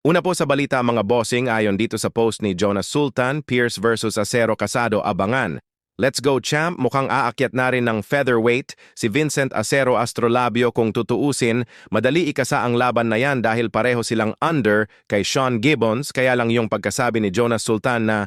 Una po sa balita mga bossing ayon dito sa post ni Jonas Sultan, Pierce versus Acero Casado abangan. Let's go champ, mukhang aakyat na rin ng featherweight si Vincent Acero Astrolabio kung tutuusin, madali ikasa ang laban na yan dahil pareho silang under kay Sean Gibbons kaya lang yung pagkasabi ni Jonas Sultan na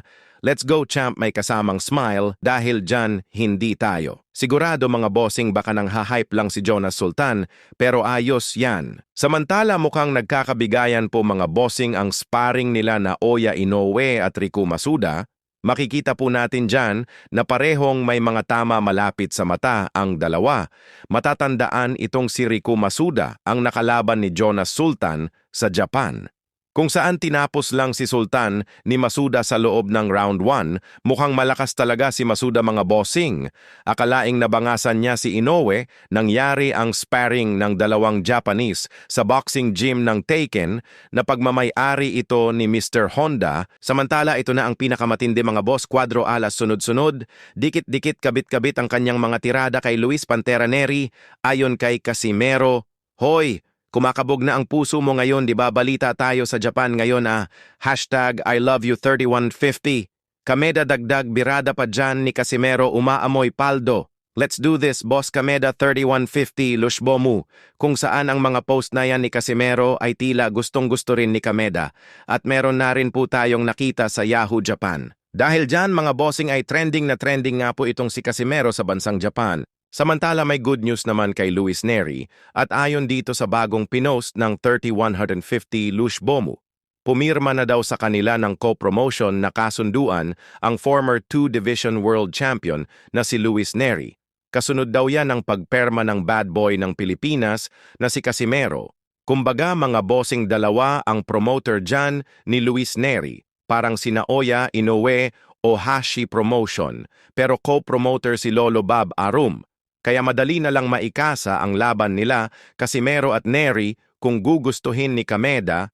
let's go champ may kasamang smile dahil dyan hindi tayo. Sigurado mga bossing baka nang ha-hype lang si Jonas Sultan pero ayos yan. Samantala mukhang nagkakabigayan po mga bossing ang sparring nila na Oya Inoue at Riku Masuda. Makikita po natin dyan na parehong may mga tama malapit sa mata ang dalawa. Matatandaan itong si Riku Masuda ang nakalaban ni Jonas Sultan sa Japan. Kung saan tinapos lang si Sultan ni Masuda sa loob ng round 1, mukhang malakas talaga si Masuda mga bossing. Akalaing nabangasan niya si Inoue, nangyari ang sparring ng dalawang Japanese sa boxing gym ng Taken na pagmamay-ari ito ni Mr. Honda. Samantala ito na ang pinakamatindi mga boss, kwadro alas sunod-sunod, dikit-dikit kabit-kabit ang kanyang mga tirada kay Luis Pantera Neri ayon kay Casimero. Hoy! Kumakabog na ang puso mo ngayon, di ba? Balita tayo sa Japan ngayon hashtag I love you 3150. Kameda dagdag birada pa dyan ni Casimero umaamoy paldo. Let's do this, Boss Kameda 3150 Lushbomu. Kung saan ang mga post na yan ni Casimero ay tila gustong-gusto rin ni Kameda. At meron na rin po tayong nakita sa Yahoo Japan. Dahil dyan mga bossing ay trending na trending nga po itong si Casimero sa bansang Japan. Samantala may good news naman kay Luis Neri at ayon dito sa bagong pinost ng 3150 Lushbomu. Pumirma na daw sa kanila ng co-promotion na kasunduan ang former 2-division world champion na si Luis Neri. Kasunod daw yan ang pagperma ng bad boy ng Pilipinas na si Casimero. Kumbaga mga bossing dalawa ang promoter dyan ni Luis Neri, parang sina Oya Inoue o Hashi Promotion, pero co-promoter si Lolo Bob Arum. Kaya madali na lang maikasa ang laban nila Casimero at Neri kung gugustuhin ni Kameda